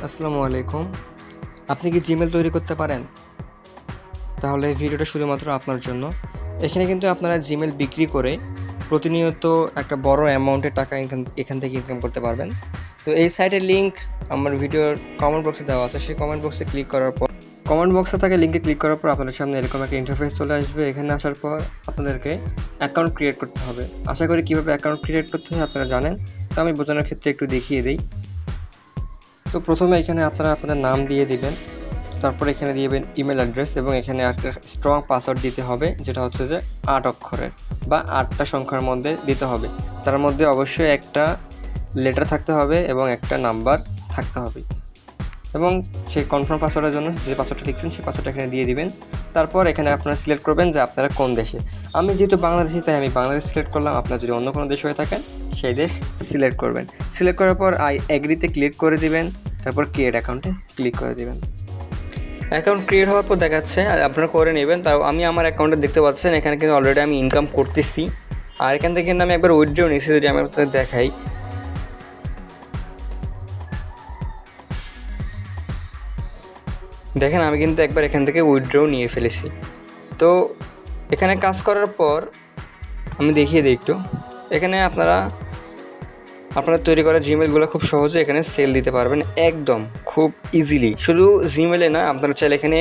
আসসালামু আলাইকুম। আপনি কি জিমেল তৈরি করতে পারেন? তাহলে এই ভিডিওটা শুধুমাত্র আপনার জন্য। এখানে কিন্তু আপনারা জিমেল বিক্রি করে প্রতিনিয়ত একটা বড় অ্যামাউন্টের টাকা এখান থেকে ইনকাম করতে পারবেন। তো এই সাইটের লিঙ্ক আমার ভিডিওর কমেন্ট বক্সে দেওয়া আছে। সেই কমেন্ট বক্সে ক্লিক করার পর লিঙ্কে ক্লিক করার পর আপনাদের সামনে এরকম একটা ইন্টারফেস চলে আসবে। এখানে আসার পর আপনাদেরকে অ্যাকাউন্ট ক্রিয়েট করতে হবে। আশা করি কীভাবে অ্যাকাউন্ট ক্রিয়েট করতে হয় আপনারা জানেন। তো আমি বোঝানোর ক্ষেত্রে একটু দেখিয়ে দিই। তো প্রথমে এখানে আপনারা আপনাদের নাম দিয়ে দিবেন, তারপর এখানে দিবেন ইমেল অ্যাড্রেস এবং এখানে একটা স্ট্রং পাসওয়ার্ড দিতে হবে, যেটা হচ্ছে যে 8 অক্ষরের বা 8টা সংখ্যার মধ্যে দিতে হবে। তার মধ্যে অবশ্যই একটা লেটার থাকতে হবে এবং একটা নাম্বার থাকতে হবে। এবং সেই কনফার্ম পাসওয়ার্ডের জন্য যে পাসওয়ার্ডটা লিখছেন সেই পাসওয়ার্ডটা এখানে দিয়ে দিবেন। তারপর এখানে আপনারা সিলেক্ট করবেন যে আপনারা কোন দেশে। আমি যেহেতু বাংলাদেশি তাই আমি বাংলাদেশ সিলেক্ট করলাম। আপনারা যদি অন্য কোনো দেশ হয়ে থাকেন সেই দেশ সিলেক্ট করবেন। সিলেক্ট করার পর আই এগ্রিতে ক্লিক করে দিবেন, তারপর ক্রিয়েট অ্যাকাউন্টে ক্লিক করে দিবেন। অ্যাকাউন্ট ক্রিয়েট হওয়ার পর দেখাচ্ছে আপনারা করে নেবেন। তাও আমি আমার অ্যাকাউন্টে দেখতে পাচ্ছেন এখানে কিন্তু অলরেডি আমি ইনকাম করতেছি। আর এখান থেকে কিন্তু আমি একবার উইথড্র নিয়েছি, যদি আমি আপনাদের দেখাই। দেখেন আমি কিন্তু একবার এখান থেকে উইথড্র নিয়ে ফেলেছি। তো এখানে কাজ করার পর আমি দেখিয়ে দিই একটু। এখানে আপনারা আপনারা তৈরি করা জিমেলগুলো খুব সহজে এখানে সেল দিতে পারবেন, একদম খুব ইজিলি। শুধু জিমেলে না, আপনারা চাইলে এখানে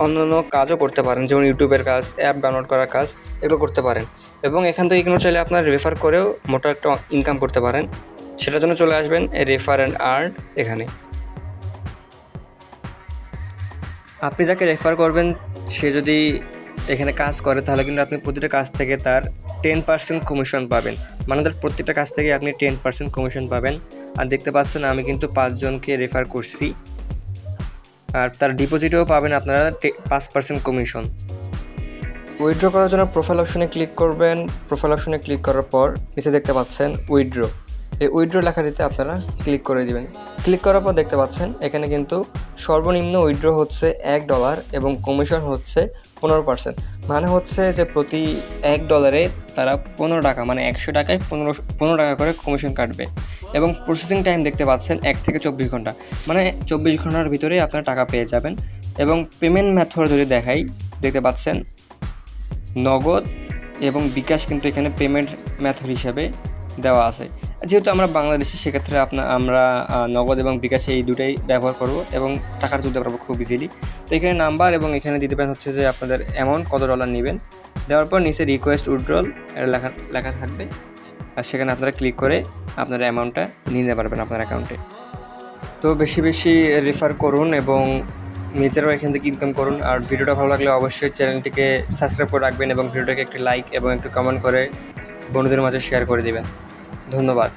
অন্যান্য কাজও করতে পারেন, যেমন ইউটিউবের কাজ, অ্যাপ ডাউনলোড করার কাজ, এগুলো করতে পারেন। এবং এখান থেকে কোনো চাইলে আপনারা রেফার করেও মোটা একটা ইনকাম করতে পারেন। সেটার জন্য চলে আসবেন রেফার অ্যান্ড আর্ন। এখানে আপনি যাকে রেফার করবেন সে যদি এখানে কাজ করে তাহলে কিন্তু আপনি প্রতিটা কাজ থেকে তার 10% কমিশন পাবেন। মানে তার প্রত্যেকটা কাজ থেকে আপনি 10% কমিশন পাবেন। আর দেখতে পাচ্ছেন আমি কিন্তু 5 জনকে রেফার করছি। আর তার ডিপোজিটেও পাবেন আপনারা 5% কমিশন। উইথড্র করার জন্য প্রোফাইল অপশনে ক্লিক করবেন। প্রোফাইল অপশনে ক্লিক করার পর নিচে দেখতে পাচ্ছেন উইথড্র। এই উইথড্র লেখাটিতে আপনারা ক্লিক করে দিবেন। ক্লিক করার পর দেখতে পাচ্ছেন এখানে কিন্তু সর্বনিম্ন উইথড্র হচ্ছে $1 এবং কমিশন হচ্ছে 15%। মানে হচ্ছে যে প্রতি $1 তারা 15 টাকা, মানে 100 টাকায় 15 টাকা করে কমিশন কাটবে। এবং প্রসেসিং টাইম দেখতে পাচ্ছেন 1 থেকে 24 ঘন্টা, মানে 24 ঘন্টার ভিতরে আপনারা টাকা পেয়ে যাবেন। এবং পেমেন্ট মেথড যদি দেখাই, দেখতে পাচ্ছেন নগদ এবং বিকাশ কিন্তু এখানে পেমেন্ট মেথড হিসাবে দেওয়া আছে। যেহেতু আমরা বাংলাদেশি, সেক্ষেত্রে আমরা নগদ এবং বিকাশ এই দুটাই ব্যবহার করব এবং টাকা তুলতে পারবো খুব ইজিলি। তো এখানে নাম্বার এবং এখানে দিতে পারেন হচ্ছে যে আপনাদের অ্যামাউন্ট কত ডলার নেবেন। দেওয়ার পর নিচে রিকোয়েস্ট উইথড্রল লেখা থাকবে, আর সেখানে আপনারা ক্লিক করে আপনার অ্যামাউন্টটা নিয়ে নিতে পারবেন আপনার অ্যাকাউন্টে। তো বেশি বেশি রেফার করুন এবং নিজেরাও এখান থেকে ইনকাম করুন। আর ভিডিওটা ভালো লাগলে অবশ্যই চ্যানেলটিকে সাবস্ক্রাইব করে রাখবেন এবং ভিডিওটাকে একটি লাইক এবং একটু কমেন্ট করে বন্ধুদের মাঝে শেয়ার করে দিবেন। ধন্যবাদ।